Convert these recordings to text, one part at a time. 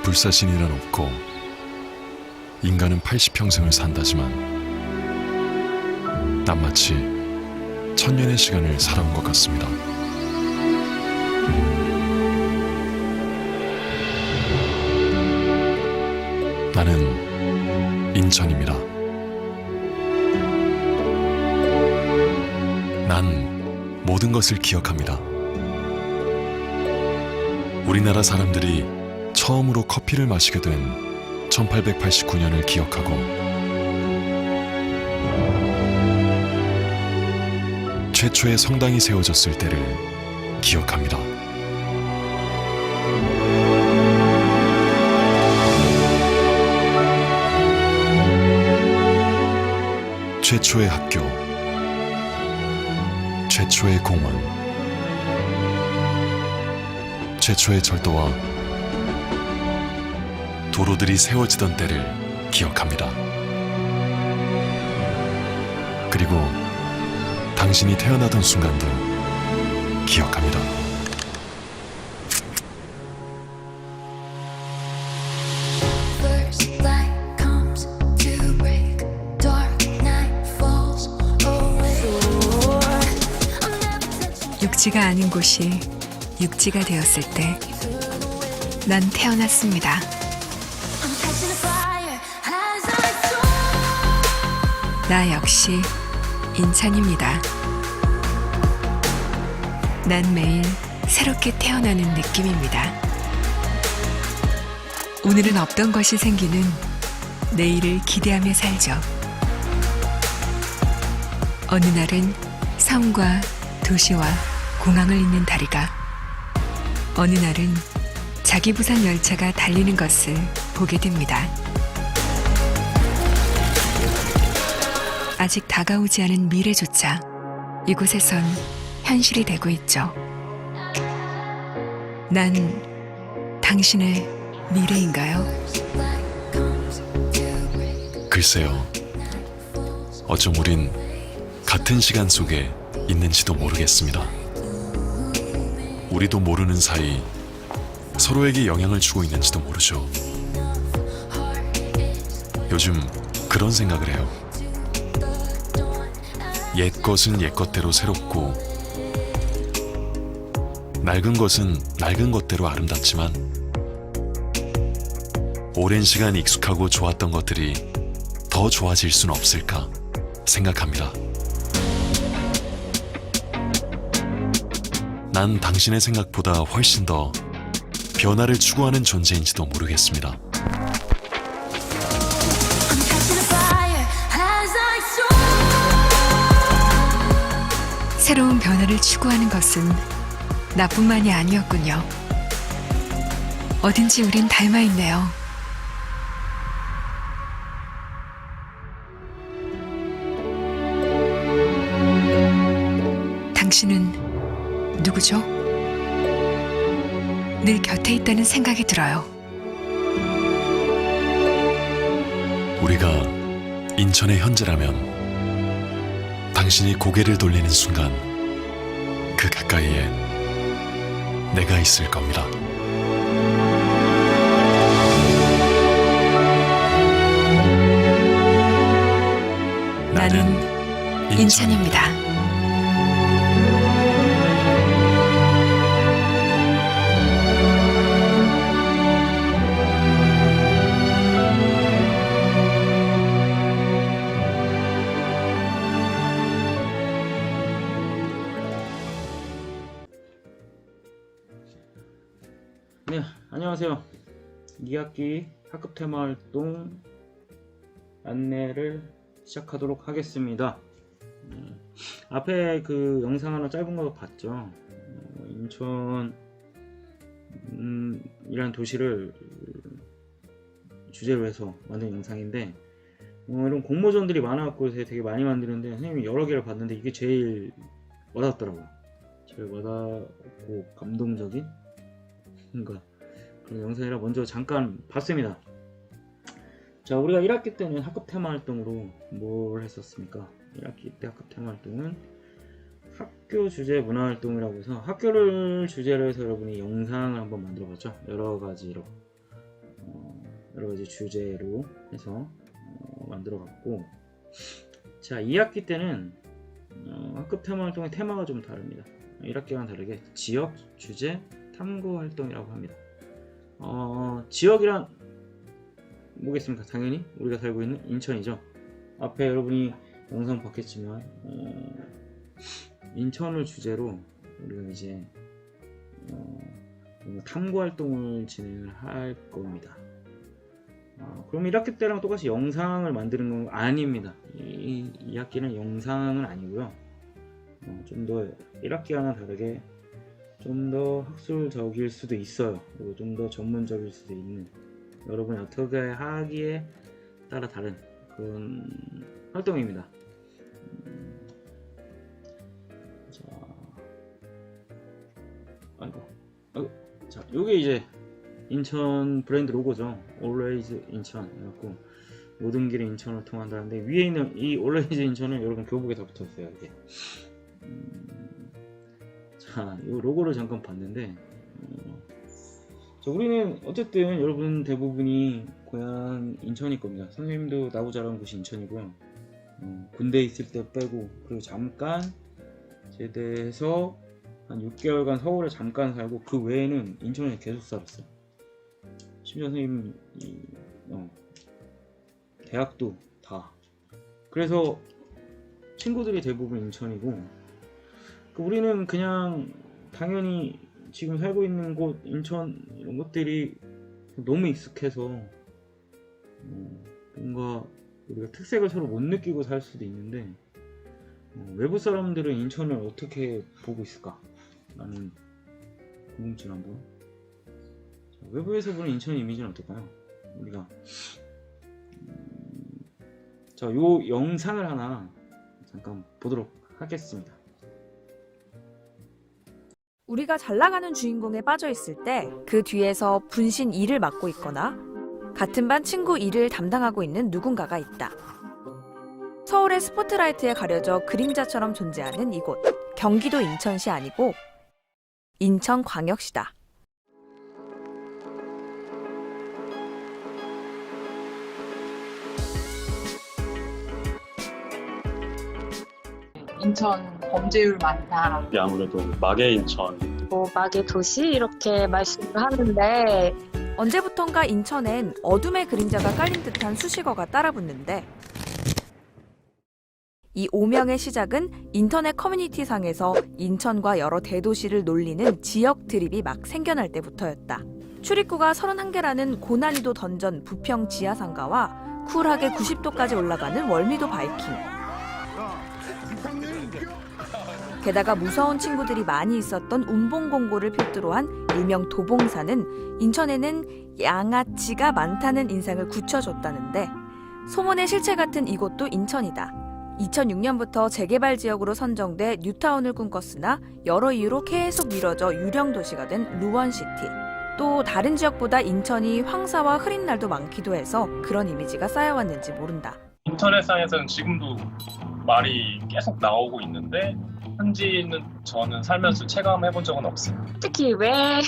불사신이란 없고 인간은 80평생을 산다지만 난 마치 천년의 시간을 살아온 것 같습니다. 나는 인천입니다. 난 모든 것을 기억합니다. 우리나라 사람들이 처음으로 커피를 마시게 된 1889년을 기억하고 최초의 성당이 세워졌을 때를 기억합니다. 최초의 학교, 최초의 공원, 최초의 절도와 도로들이 세워지던 때를 기억합니다. 그리고 당신이 태어나던 순간도 기억합니다. 육지가 아닌 곳이 육지가 되었을 때 난 태어났습니다. 나 역시 인천입니다. 난 매일 새롭게 태어나는 느낌입니다. 오늘은 없던 것이 생기는 내일을 기대하며 살죠. 어느 날은 성과 도시와 공항을 잇는 다리가, 어느 날은 자기 부산 열차가 달리는 것을 보게 됩니다. 아직 다가오지 않은 미래조차 이곳에선 현실이 되고 있죠. 난 당신의 미래인가요? 글쎄요, 어쩜 우린 같은 시간 속에 있는지도 모르겠습니다. 우리도 모르는 사이 서로에게 영향을 주고 있는지도 모르죠. 요즘 그런 생각을 해요. 옛 것은 옛 것대로 새롭고 낡은 것은 낡은 것대로 아름답지만 오랜 시간 익숙하고 좋았던 것들이 더 좋아질 수는 없을까 생각합니다. 난 당신의 생각보다 훨씬 더 변화를 추구하는 존재인지도 모르겠습니다. 새로운 변화를 추구하는 것은 나뿐만이 아니었군요. 어딘지 우린 닮아있네요. 당신은 누구죠? 늘 곁에 있다는 생각이 들어요. 우리가 인천의 현재라면 당신이 고개를 돌리는 순간 그 가까이에 내가 있을 겁니다. 나는 인천입니다. 네, 안녕하세요. 2학기 학급 테마 활동 안내를 시작하도록 하겠습니다. 앞에 그 영상 하나 짧은 거 봤죠? 인천 이라는 도시를 주제로 해서 만든 영상인데, 이런 공모전들이 많아갖고 되게 많이 만드는데 선생님이 여러 개를 봤는데 이게 제일 와닿았더라고요. 제일 와닿고 감동적인 그런 영상이라 먼저 잠깐 봤습니다. 자, 우리가 1학기 때는 학급 테마 활동으로 뭘 했었습니까? 1학기 때 학급 테마 활동은 학교 주제 문화 활동이라고 해서 학교를 주제로 해서 여러분이 영상을 한번 만들어 봤죠. 여러 가지로 여러 가지 주제로 해서 만들어갔고, 자 2학기 때는 학급 테마 활동의 테마가 좀 다릅니다. 1학기와는 다르게 지역, 주제, 탐구 활동이라고 합니다. 지역이란 뭐겠습니까? 당연히 우리가 살고 있는 인천이죠. 앞에 여러분이 영상 봤겠지만 인천을 주제로 우리가 이제 탐구 활동을 진행을 할 겁니다. 그럼 1학기 때랑 똑같이 영상을 만드는 건 아닙니다. 이 2학기는 영상은 아니고요. 좀 더 1학기와는 다르게 좀 더 학술적일 수도 있어요. 그리고 좀 더 전문적일 수도 있는, 여러분이 어떻게 하기에 따라 다른 그런 활동입니다. 자, 자, 요게 이제 인천 브랜드 로고죠. Always 인천 해갖고 모든 길이 인천을 통한다는데, 위에 있는 이 Always 인천은 여러분 교복에 다 붙어있어요. 이게. 자, 이 로고를 잠깐 봤는데, 자, 우리는 어쨌든 여러분 대부분이 고향 인천일 겁니다. 선생님도 나고 자란 곳이 인천이고요. 군대에 있을 때 빼고, 그리고 잠깐 제대해서 한 6개월간 서울에 잠깐 살고, 그 외에는 인천에 계속 살았어요. 심지어 선생님 대학도 다. 그래서 친구들이 대부분 인천이고, 우리는 그냥 당연히 지금 살고 있는 곳 인천 이런 것들이 너무 익숙해서 뭔가 우리가 특색을 서로 못 느끼고 살 수도 있는데, 외부 사람들은 인천을 어떻게 보고 있을까? 라는 궁금증 한번. 자, 외부에서 보는 인천 이미지는 어떨까요? 우리가 자, 요 영상을 하나 잠깐 보도록 하겠습니다. 우리가 잘 나가는 주인공에 빠져 있을 때 그 뒤에서 분신 2를 맡고 있거나 같은 반 친구 2를 담당하고 있는 누군가가 있다. 서울의 스포트라이트에 가려져 그림자처럼 존재하는 이곳. 경기도 인천시 아니고 인천광역시다. 인천 범죄율 많다, 아무래도 막의 인천, 뭐 막의 도시 이렇게 말씀을 하는데, 언제부턴가 인천엔 어둠의 그림자가 깔린 듯한 수식어가 따라붙는데, 이 오명의 시작은 인터넷 커뮤니티 상에서 인천과 여러 대도시를 놀리는 지역 드립이 막 생겨날 때부터였다. 출입구가 31개라는 고난이도 던전 부평 지하상가와 쿨하게 90도까지 올라가는 월미도 바이킹. 게다가 무서운 친구들이 많이 있었던 운봉공고를 필두로 한 일명 도봉산은 인천에는 양아치가 많다는 인상을 굳혀줬다는데, 소문의 실체 같은 이곳도 인천이다. 2006년부터 재개발 지역으로 선정돼 뉴타운을 꿈꿨으나 여러 이유로 계속 미뤄져 유령 도시가 된 루원시티. 또 다른 지역보다 인천이 황사와 흐린 날도 많기도 해서 그런 이미지가 쌓여왔는지 모른다. 인터넷상에서는 지금도 말이 계속 나오고 있는데 현지는 저는 살면서 체감해본 적은 없어요. 특히 왜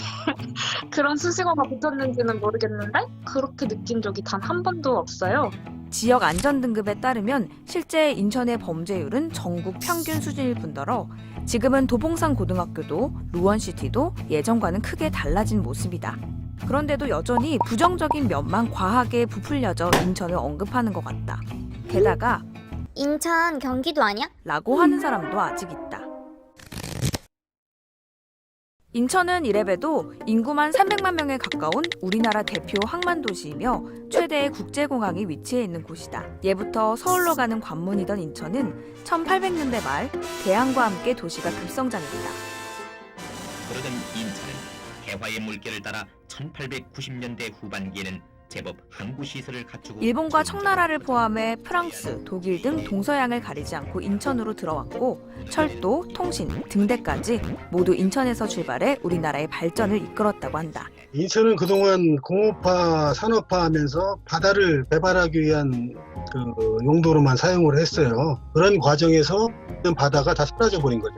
그런 수식어가 붙었는지는 모르겠는데 그렇게 느낀 적이 단 한 번도 없어요. 지역 안전등급에 따르면 실제 인천의 범죄율은 전국 평균 수준일 뿐더러 지금은 도봉산 고등학교도 루원시티도 예전과는 크게 달라진 모습이다. 그런데도 여전히 부정적인 면만 과하게 부풀려져 인천을 언급하는 것 같다. 게다가 인천 경기도 아니야? 라고 하는 사람도 아직 있다. 인천은 이래봬도 인구만 300만 명에 가까운 우리나라 대표 항만도시이며 최대의 국제공항이 위치해 있는 곳이다. 예부터 서울로 가는 관문이던 인천은 1800년대 말 대항과 함께 도시가 급성장했다. 그러던 인천은 개화의 물결을 따라 1890년대 후반기에는 제법 항구 시설을 갖추고 일본과 청나라를 포함해 프랑스, 독일 등 동서양을 가리지 않고 인천으로 들어왔고 철도, 통신, 등대까지 모두 인천에서 출발해 우리나라의 발전을 이끌었다고 한다. 인천은 그동안 공업화, 산업화하면서 바다를 배발하기 위한 그 용도로만 사용을 했어요. 그런 과정에서 바다가 다 사라져 버린 거죠.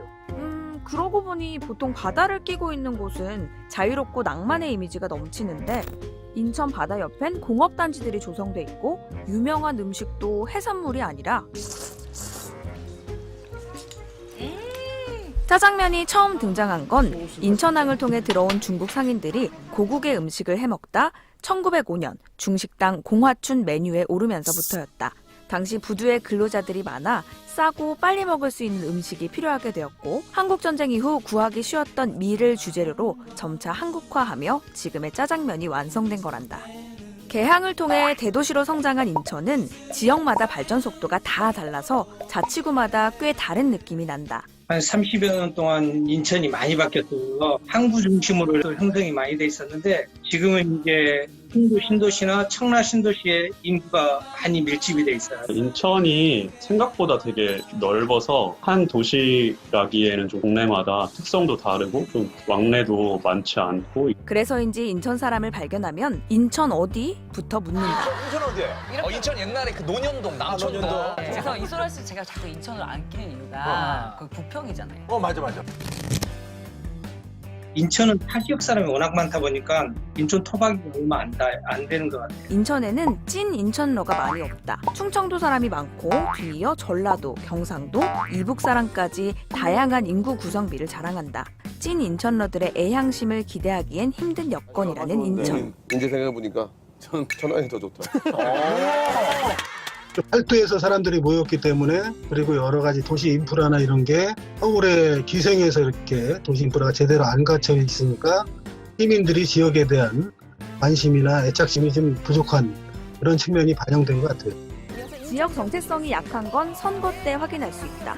그러고 보니 보통 바다를 끼고 있는 곳은 자유롭고 낭만의 이미지가 넘치는데 인천 바다 옆엔 공업단지들이 조성돼 있고 유명한 음식도 해산물이 아니라 짜장면이 처음 등장한 건 인천항을 통해 들어온 중국 상인들이 고국의 음식을 해먹다 1905년 중식당 공화춘 메뉴에 오르면서부터였다. 당시 부두에 근로자들이 많아 싸고 빨리 먹을 수 있는 음식이 필요하게 되었고 한국전쟁 이후 구하기 쉬웠던 밀을 주재료로 점차 한국화하며 지금의 짜장면이 완성된 거란다. 개항을 통해 대도시로 성장한 인천은 지역마다 발전 속도가 다 달라서 자치구마다 꽤 다른 느낌이 난다. 한 30여 년 동안 인천이 많이 바뀌었어요. 항구 중심으로 또 형성이 많이 돼 있었는데 지금은 이제 홍도 신도시나 청라 신도시의 인구가 많이 밀집이 돼 있어요. 인천이 생각보다 되게 넓어서 한 도시라기에는 좀 동네마다 특성도 다르고 좀 왕래도 많지 않고. 그래서인지 인천 사람을 발견하면 인천 어디부터 묻는다. 인천 어디에? 인천 옛날에 그 논현동, 남천동. 그래서 이소라 씨 제가 자꾸 인천을 안 끼는 이유가 그 부평이잖아요. 맞아. 인천은 타 지역 사람이 워낙 많다 보니까 인천 토박이 얼마 안 되는 것 같아요. 인천에는 찐 인천러가 많이 없다. 충청도 사람이 많고 뒤이어 전라도, 경상도, 이북 사람까지 다양한 인구 구성비를 자랑한다. 찐 인천러들의 애향심을 기대하기엔 힘든 여건이라는 인천. 이제 생각해보니까 천안이 더 좋다. 팔도에서 사람들이 모였기 때문에 그리고 여러 가지 도시 인프라나 이런 게 서울에 기생해서 이렇게 도시 인프라가 제대로 안 갖춰 있으니까 시민들이 지역에 대한 관심이나 애착심이 좀 부족한 그런 측면이 반영된 것 같아요. 지역 정체성이 약한 건 선거 때 확인할 수 있다.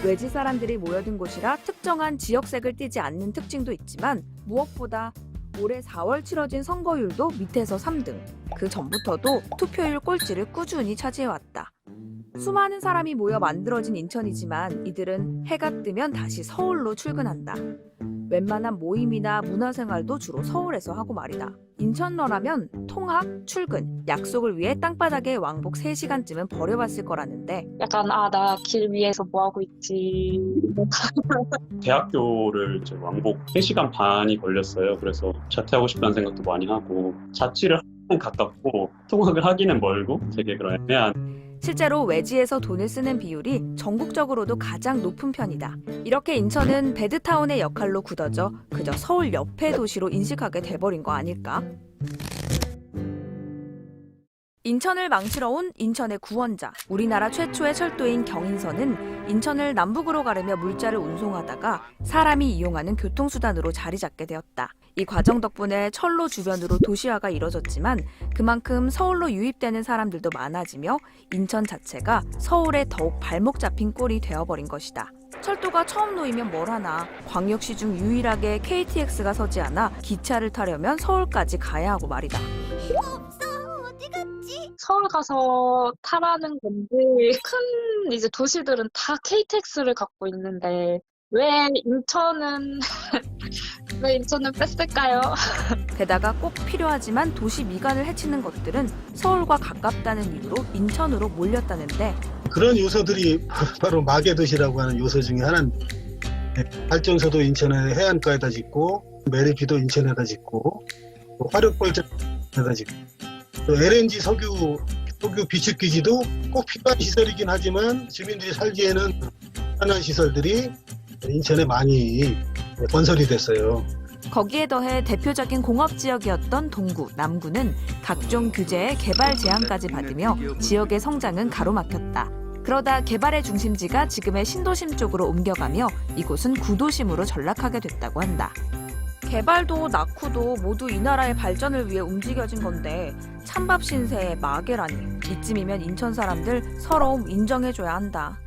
외지 사람들이 모여든 곳이라 특정한 지역색을 띠지 않는 특징도 있지만 무엇보다 올해 4월 치러진 선거율도 밑에서 3등. 그 전부터도 투표율 꼴찌를 꾸준히 차지해왔다. 수많은 사람이 모여 만들어진 인천이지만 이들은 해가 뜨면 다시 서울로 출근한다. 웬만한 모임이나 문화생활도 주로 서울에서 하고 말이다. 인천러라면 통학, 출근, 약속을 위해 땅바닥에 왕복 3시간쯤은 버려봤을 거라는데 약간 나 길 위에서 뭐 하고 있지. 대학교를 이제 왕복 3시간 반이 걸렸어요. 그래서 자퇴하고 싶다는 생각도 많이 하고 자취를 하긴 가깝고 통학을 하기는 멀고 되게 그런 애매한. 실제로 외지에서 돈을 쓰는 비율이 전국적으로도 가장 높은 편이다. 이렇게 인천은 배드타운의 역할로 굳어져 그저 서울 옆의 도시로 인식하게 돼버린 거 아닐까? 인천을 망치러 온 인천의 구원자. 우리나라 최초의 철도인 경인선은 인천을 남북으로 가르며 물자를 운송하다가 사람이 이용하는 교통수단으로 자리 잡게 되었다. 이 과정 덕분에 철로 주변으로 도시화가 이뤄졌지만 그만큼 서울로 유입되는 사람들도 많아지며 인천 자체가 서울에 더욱 발목 잡힌 꼴이 되어버린 것이다. 철도가 처음 놓이면 뭘 하나. 광역시 중 유일하게 KTX가 서지 않아 기차를 타려면 서울까지 가야 하고 말이다. 서울 가서 타라는 건데 큰 이제 도시들은 다 KTX를 갖고 있는데 왜 인천은 뺐을까요? 게다가 꼭 필요하지만 도시 미관을 해치는 것들은 서울과 가깝다는 이유로 인천으로 몰렸다는데 그런 요소들이 바로 마개도시라고 하는 요소 중에 하나는 발전소도 인천의 해안가에다 짓고 메리피도 인천에다 짓고 화력발전에다 짓고 또 LNG 석유 비축기지도 꼭 필요한 시설이긴 하지만 주민들이 살기에는 편한 시설들이 인천에 많이 건설이 됐어요. 거기에 더해 대표적인 공업지역이었던 동구, 남구는 각종 규제에 개발 제한까지 받으며 지역의 성장은 가로막혔다. 그러다 개발의 중심지가 지금의 신도심 쪽으로 옮겨가며 이곳은 구도심으로 전락하게 됐다고 한다. 개발도 낙후도 모두 이 나라의 발전을 위해 움직여진 건데 찬밥 신세의 마개라니. 이쯤이면 인천 사람들 서러움 인정해줘야 한다.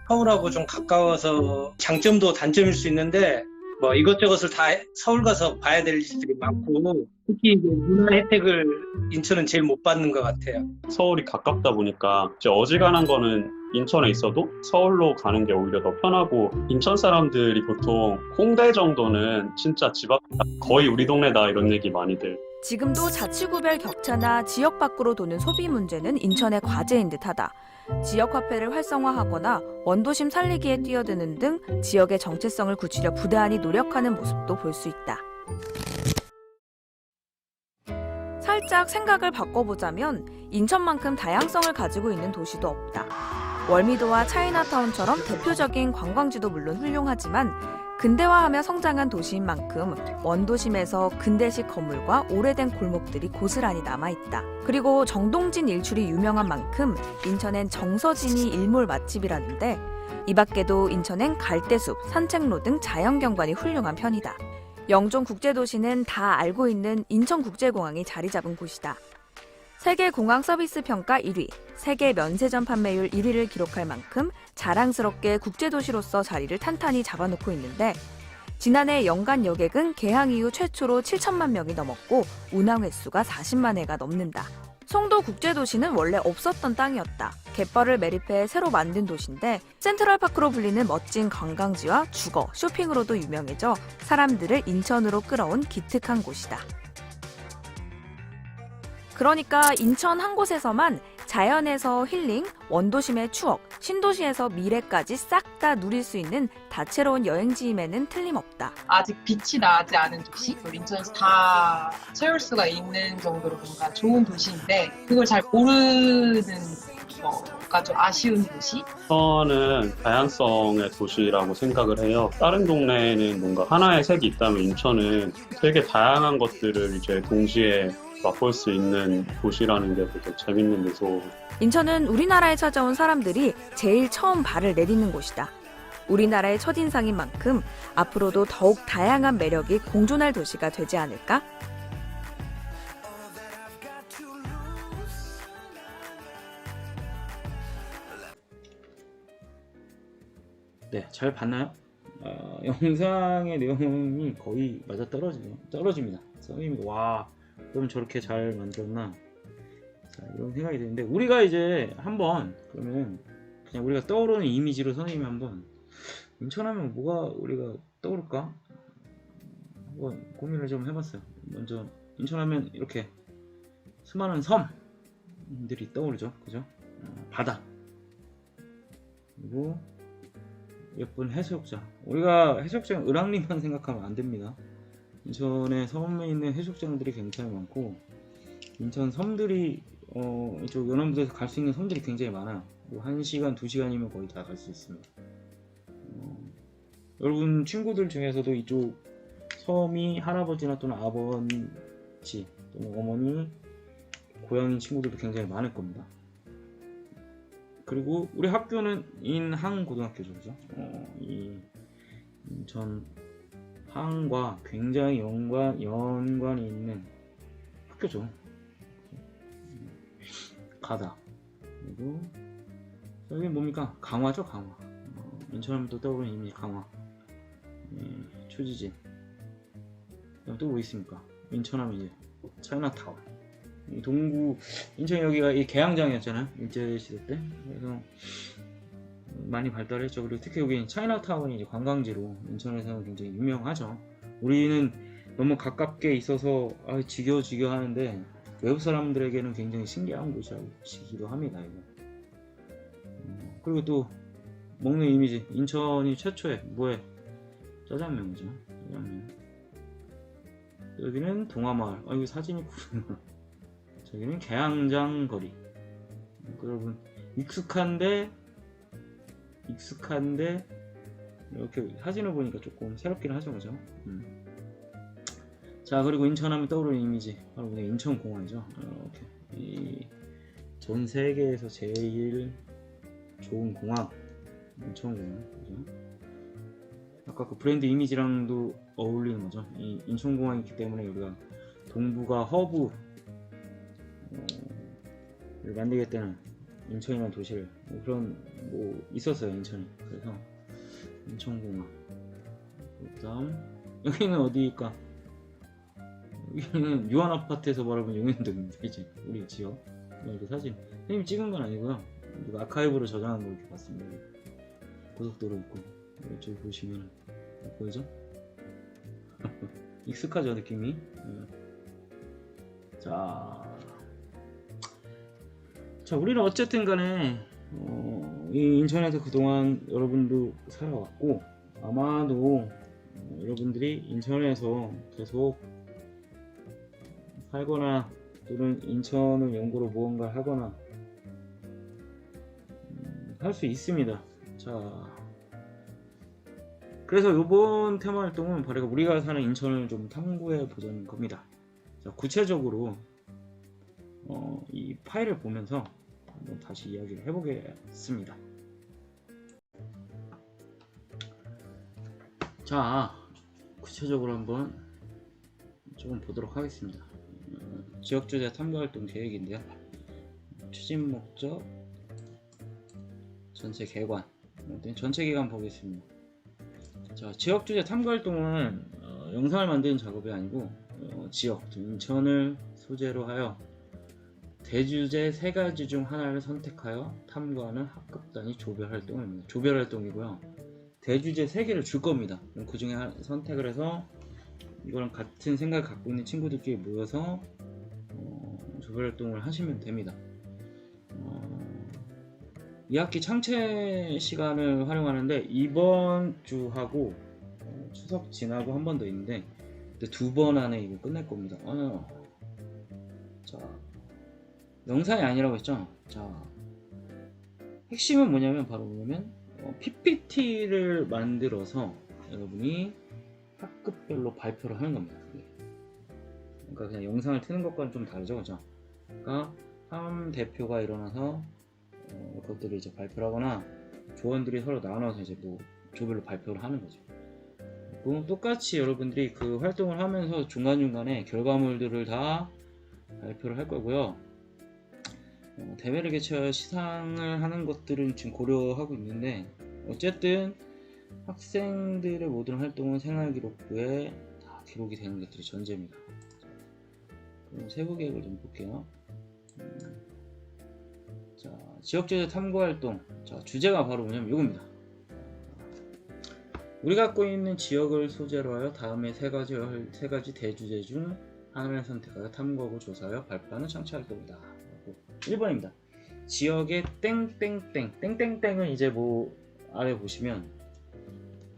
서울하고 좀 가까워서 장점도 단점일 수 있는데 뭐 이것저것을 다 서울 가서 봐야 될 일들이 많고 특히 문화 혜택을 인천은 제일 못 받는 것 같아요. 서울이 가깝다 보니까 이제 어지간한 거는 인천에 있어도 서울로 가는 게 오히려 더 편하고 인천 사람들이 보통 홍대 정도는 진짜 집 앞 거의 우리 동네다 이런 얘기 많이들. 지금도 자치구별 격차나 지역 밖으로 도는 소비 문제는 인천의 과제인 듯하다. 지역 화폐를 활성화하거나 원도심 살리기에 뛰어드는 등 지역의 정체성을 굳히려 부단히 노력하는 모습도 볼 수 있다. 살짝 생각을 바꿔보자면 인천만큼 다양성을 가지고 있는 도시도 없다. 월미도와 차이나타운처럼 대표적인 관광지도 물론 훌륭하지만 근대화하며 성장한 도시인 만큼 원도심에서 근대식 건물과 오래된 골목들이 고스란히 남아있다. 그리고 정동진 일출이 유명한 만큼 인천엔 정서진이 일몰 맛집이라는데 이 밖에도 인천엔 갈대숲, 산책로 등 자연경관이 훌륭한 편이다. 영종국제도시는 다 알고 있는 인천국제공항이 자리 잡은 곳이다. 세계 공항 서비스 평가 1위, 세계 면세점 판매율 1위를 기록할 만큼 자랑스럽게 국제도시로서 자리를 탄탄히 잡아놓고 있는데 지난해 연간 여객은 개항 이후 최초로 7천만 명이 넘었고 운항 횟수가 40만 회가 넘는다. 송도 국제도시는 원래 없었던 땅이었다. 갯벌을 매립해 새로 만든 도시인데 센트럴파크로 불리는 멋진 관광지와 주거, 쇼핑으로도 유명해져 사람들을 인천으로 끌어온 기특한 곳이다. 그러니까 인천 한 곳에서만 자연에서 힐링, 원도심의 추억, 신도시에서 미래까지 싹 다 누릴 수 있는 다채로운 여행지임에는 틀림없다. 아직 빛이 나지 않은 도시? 인천에서 다 채울 수가 있는 정도로 뭔가 좋은 도시인데 그걸 잘 모르는 거가 좀 아쉬운 도시? 인천은 다양성의 도시라고 생각을 해요. 다른 동네에는 뭔가 하나의 색이 있다면 인천은 되게 다양한 것들을 이제 동시에 맛볼 수 있는 도시라는 게 되게 재밌는 요소. 인천은 우리나라에 찾아온 사람들이 제일 처음 발을 내딛는 곳이다. 우리나라의 첫인상인 만큼 앞으로도 더욱 다양한 매력이 공존할 도시가 되지 않을까? 네, 잘 봤나요? 영상의 내용이 거의 맞아 떨어집니다. 선생님이 와, 그럼 저렇게 잘 만들었나? 자, 이런 생각이 드는데 우리가 이제 한번 그러면 그냥 우리가 떠오르는 이미지로 선생님이 한번 인천하면 뭐가 우리가 떠오를까? 한번 고민을 좀 해봤어요. 먼저 인천하면 이렇게 수많은 섬들이 떠오르죠, 그죠? 바다 그리고 예쁜 해수욕장. 우리가 해수욕장 을왕리만 생각하면 안 됩니다. 인천에 섬에 있는 해수욕장들이 굉장히 많고 인천 섬들이 이쪽 연안부에서 갈 수 있는 섬들이 굉장히 많아요. 뭐 1시간, 2시간이면 거의 다 갈 수 있습니다. 여러분 친구들 중에서도 이쪽 섬이 할아버지나 또는 아버지 또는 어머니 고향인 친구들도 굉장히 많을 겁니다. 그리고 우리 학교는 인항고등학교죠, 그죠? 이 인천 항과 굉장히 연관이 있는 학교죠. 가다. 그리고 여기 뭡니까? 강화죠, 강화. 인천하면 또 떠오르는 이미 강화. 초지진. 또 뭐 있습니까? 인천하면 이제 차이나타운. 이 동구 인천 여기가 이 개항장이었잖아요, 일제시대 때. 그래서 많이 발달했죠. 그리고 특히 여기 차이나타운이 이제 관광지로 인천에서는 굉장히 유명하죠. 우리는 너무 가깝게 있어서 지겨 하는데 외국 사람들에게는 굉장히 신기한 곳이기도 합니다. 이거. 그리고 또 먹는 이미지, 인천이 최초의 뭐에 짜장면이죠. 짜장면. 여기는 동화마을. 여기 사진이 있구나. 저기는 개항장 거리. 여러분 익숙한데 이렇게 사진을 보니까 조금 새롭긴 하죠, 그죠? 자, 그리고 인천하면 떠오르는 이미지 바로 인천공항이죠. 이렇게 전 세계에서 제일 좋은 공항 인천공항, 그죠? 아까 그 브랜드 이미지랑도 어울리는 거죠. 이 인천공항이기 때문에 우리가 동북아 허브를 만들겠다는 인천이라는 도시를 그런 있었어요, 인천이. 그래서 인천공항. 그다음 여기는 어디일까? 여기는 유한아파트에서 바라본 용현동입니다. 이제 우리 지역. 이렇게 사진 선생님이 찍은 건 아니고요. 누가 아카이브로 저장한 거 이렇게 봤습니다. 고속도로 있고 이쪽 보시면 보이죠? 익숙하죠, 느낌이? 자, 우리는 어쨌든 간에 이 인천에서 그동안 여러분도 살아왔고 아마도 여러분들이 인천에서 계속 살거나 또는 인천을 연구로 무언가 하거나 할 수 있습니다. 자, 그래서 이번 테마 활동은 바로 우리가 사는 인천을 좀 탐구해 보자는 겁니다. 자, 구체적으로 이 파일을 보면서 한번 다시 이야기를 해보겠습니다. 자, 구체적으로 한번 조금 보도록 하겠습니다. 지역주제 탐구활동 계획인데요. 추진 목적, 전체 개관, 전체 기간 보겠습니다. 자, 지역주제 탐구활동은 영상을 만드는 작업이 아니고 지역, 인천을 소재로 하여 대주제 3가지 중 하나를 선택하여 탐구하는 학급 단위 조별 활동입니다. 조별 활동이고요. 대주제 3개를 줄 겁니다. 그 중에 선택을 해서 이거랑 같은 생각을 갖고 있는 친구들끼리 모여서 조별 활동을 하시면 됩니다. 2학기 창체 시간을 활용하는데 이번 주하고 추석 지나고 한 번 더 있는데 2번 안에 이거 끝낼 겁니다. 자, 영상이 아니라고 했죠? 자, 핵심은 뭐냐면 바로 뭐냐면 PPT를 만들어서 여러분이 학급별로 발표를 하는 겁니다. 그러니까 그냥 영상을 트는 것과는 좀 다르죠, 그죠? 그러니까 한 대표가 일어나서 그것들을 이제 발표를 하거나 조원들이 서로 나눠서 이제 뭐 조별로 발표를 하는 거죠. 그리고 똑같이 여러분들이 그 활동을 하면서 중간중간에 결과물들을 다 발표를 할 거고요. 대회를 개최하여 시상을 하는 것들은 지금 고려하고 있는데 어쨌든 학생들의 모든 활동은 생활기록부에 다 기록이 되는 것들이 전제입니다. 그럼 세부 계획을 좀 볼게요. 자, 지역주제 탐구활동. 자, 주제가 바로 뭐냐면 이겁니다. 우리가 갖고 있는 지역을 소재로 하여 다음에 세 가지 대주제 중 하나를 선택하여 탐구하고 조사하여 발표하는 창체활동이다. 1번입니다. 지역의 땡땡땡은 이제 뭐 아래 보시면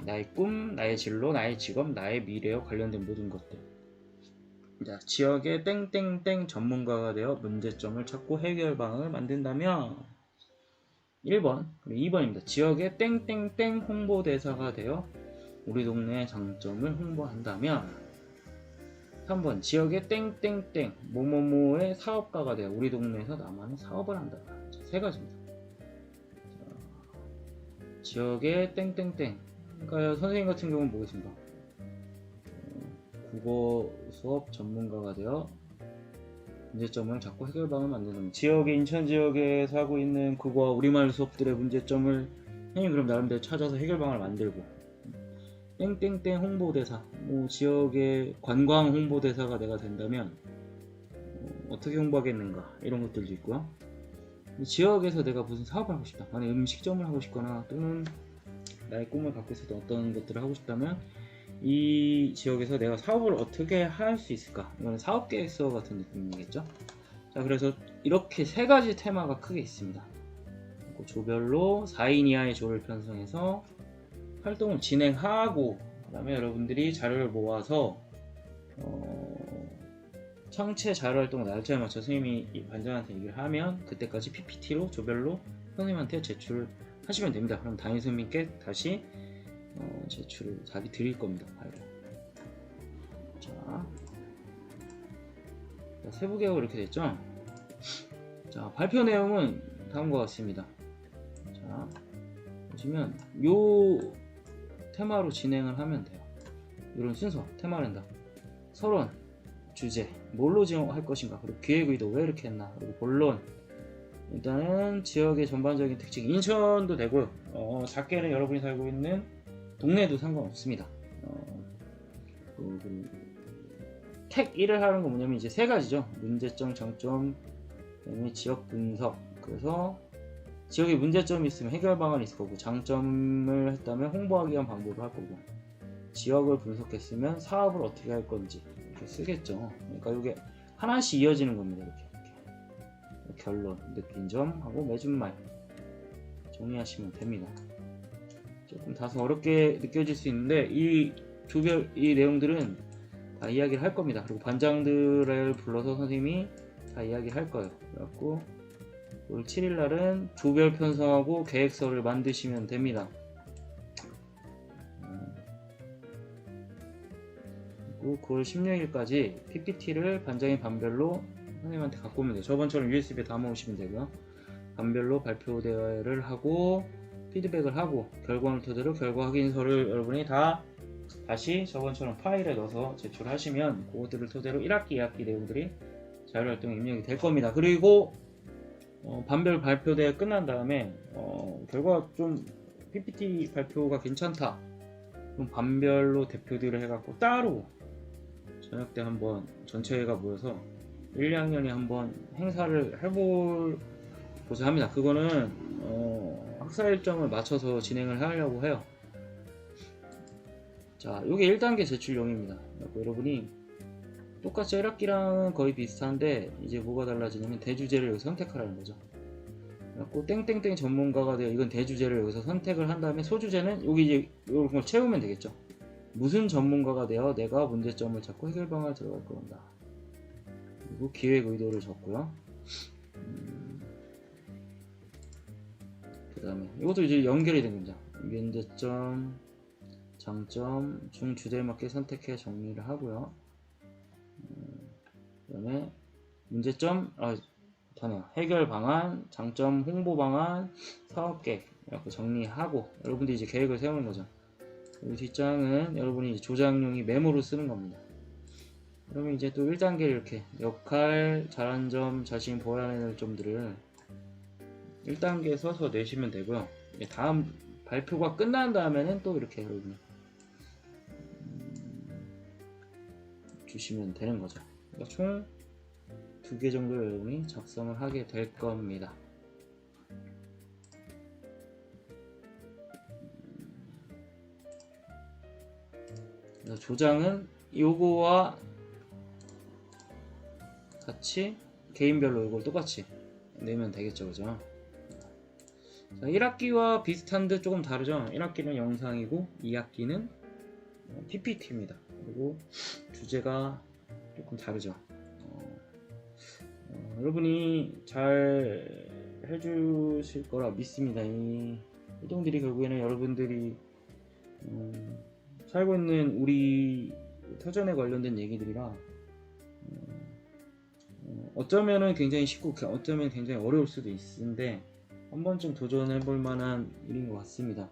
나의 꿈, 나의 진로, 나의 직업, 나의 미래와 관련된 모든 것들. 자, 지역의 땡땡땡 전문가가 되어 문제점을 찾고 해결 방안을 만든다면 1번. 그리고 2번입니다. 지역의 땡땡땡 홍보대사가 되어 우리 동네의 장점을 홍보한다면 3번. 지역의 땡땡땡 뭐뭐뭐의 사업가가 되어 우리 동네에서 나만의 사업을 한다. 자, 3가지입니다. 지역의 땡땡땡. 그러니까 선생님 같은 경우는 뭐겠습니까? 국어 수업 전문가가 되어 문제점을 잡고 해결 방안을 만드는 지역의 인천 지역에서 하고 있는 국어와 우리말 수업들의 문제점을 선생님 그럼 나름대로 찾아서 해결 방안을 만들고 땡땡땡 홍보대사 뭐 지역의 관광 홍보대사가 내가 된다면 어떻게 홍보하겠는가 이런 것들도 있고요. 지역에서 내가 무슨 사업을 하고 싶다, 만약 음식점을 하고 싶거나 또는 나의 꿈을 갖고 있어서 어떤 것들을 하고 싶다면 이 지역에서 내가 사업을 어떻게 할 수 있을까? 이거는 사업계획서 같은 느낌이겠죠? 자, 그래서 이렇게 3가지 테마가 크게 있습니다. 조별로 4인 이하의 조를 편성해서 활동을 진행하고 그 다음에 여러분들이 자료를 모아서 창체 자료 활동 날짜에 맞춰 선생님이 반장한테 얘기를 하면 그때까지 PPT로 조별로 선생님한테 제출하시면 됩니다. 그럼 담임 선생님께 다시 제출을 자기 드릴 겁니다. 파일을. 자, 세부 계획은 이렇게 됐죠? 자, 발표 내용은 다음과 같습니다. 자, 보시면 요 테마로 진행을 하면 돼요. 이런 순서, 테마랜다, 서론, 주제, 뭘로 할 것인가, 그리고 기획 의도, 왜 이렇게 했나, 그리고 본론. 일단은 지역의 전반적인 특징, 인천도 되고요. 작게는 여러분이 살고 있는 동네도 상관없습니다. 택 1을 하는 건 뭐냐면 이제 3가지죠. 문제점, 장점, 그다음에 지역 분석. 그래서 지역에 문제점이 있으면 해결 방안이 있을 거고, 장점을 했다면 홍보하기 위한 방법을 할 거고, 지역을 분석했으면 사업을 어떻게 할 건지 이렇게 쓰겠죠. 그러니까 이게 하나씩 이어지는 겁니다. 이렇게. 결론, 느낀 점 하고 맺은말 정리하시면 됩니다. 조금 다소 어렵게 느껴질 수 있는데 이 내용들은 다 이야기를 할 겁니다. 그리고 반장들을 불러서 선생님이 다 이야기할 거예요. 그래갖고 올 7일 날은 조별 편성하고 계획서를 만드시면 됩니다. 그리고 9월 16일까지 PPT를 반장이 반별로 선생님한테 갖고 오면 돼요. 저번처럼 USB에 담아오시면 되고요. 반별로 발표 대회를 하고 피드백을 하고 결과를 토대로 결과 확인서를 여러분이 다 다시 저번처럼 파일에 넣어서 제출하시면 그것들을 토대로 1학기, 2학기 내용들이 자율활동에 입력이 될 겁니다. 그리고 반별 발표 대회 끝난 다음에 결과 좀 PPT 발표가 괜찮다. 그럼 반별로 대표들을 해갖고 따로 저녁 때 한번 전체가 모여서 1, 2학년이 한번 행사를 해보고자 합니다. 그거는 학사 일정을 맞춰서 진행을 하려고 해요. 자, 요게 1단계 제출용입니다. 여러분이 똑같이 1학기랑 거의 비슷한데 이제 뭐가 달라지냐면 대주제를 여기서 선택하라는 거죠. 그래갖고 땡땡땡 전문가가 되어 이건 대주제를 여기서 선택을 한 다음에 소주제는 여기 이제 이런 걸 채우면 되겠죠. 무슨 전문가가 되어 내가 문제점을 찾고 해결 방안을 들어갈 겁니다. 그리고 기획 의도를 적고요. 그 다음에 이것도 이제 연결이 된 겁니다. 문제점, 장점, 중 주제에 맞게 선택해 정리를 하고요. 그 다음에 문제점, 해결 방안, 장점, 홍보 방안, 사업 계획 이렇게 정리하고 여러분들이 이제 계획을 세우는 거죠. 이 뒷장은 여러분이 이제 조장용이 메모로 쓰는 겁니다. 그러면 이제 또 1단계 이렇게 역할, 잘한 점, 자신 보완해야 할 점들을 1단계에 써서 내시면 되고요. 다음 발표가 끝난 다음에는 또 이렇게 여러분이 주시면 되는 거죠. 그러니까 총 2개 정도 여러분이 작성을 하게 될 겁니다. 그래서 조장은 요거와 같이 개인별로 이걸 똑같이 내면 되겠죠, 그죠? 자, 1학기와 비슷한 듯 조금 다르죠. 1학기는 영상이고 2학기는 PPT입니다. 그리고 주제가 조금 다르죠. 여러분이 잘 해주실 거라 믿습니다. 이 활동들이 결국에는 여러분들이 살고 있는 우리 터전에 관련된 얘기들이라 어쩌면은 굉장히 쉽고 어쩌면 굉장히 어려울 수도 있는데 한 번쯤 도전해 볼 만한 일인 것 같습니다.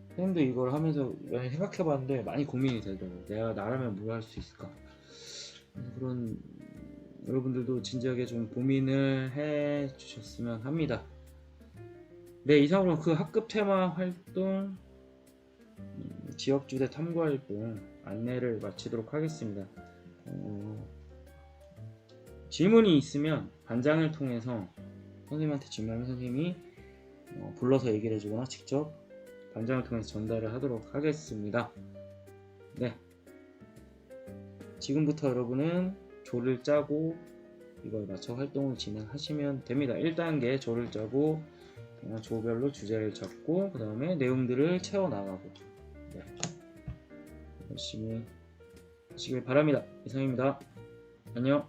선생님도 이걸 하면서 많이 생각해 봤는데 많이 고민이 되더라고요. 내가 나라면 뭘 할 수 있을까? 그런 여러분들도 진지하게 좀 고민을 해 주셨으면 합니다. 네, 이상으로 그 학급 테마 활동 지역주대 탐구 활동 안내를 마치도록 하겠습니다. 질문이 있으면 반장을 통해서 선생님한테 질문하면 선생님이 불러서 얘기를 해주거나 직접 반장을 통해서 전달을 하도록 하겠습니다. 네, 지금부터 여러분은 조를 짜고 이걸 맞춰 활동을 진행하시면 됩니다. 1단계 조를 짜고 조별로 주제를 잡고 그 다음에 내용들을 채워나가고 네. 열심히 하시길 바랍니다. 이상입니다. 안녕.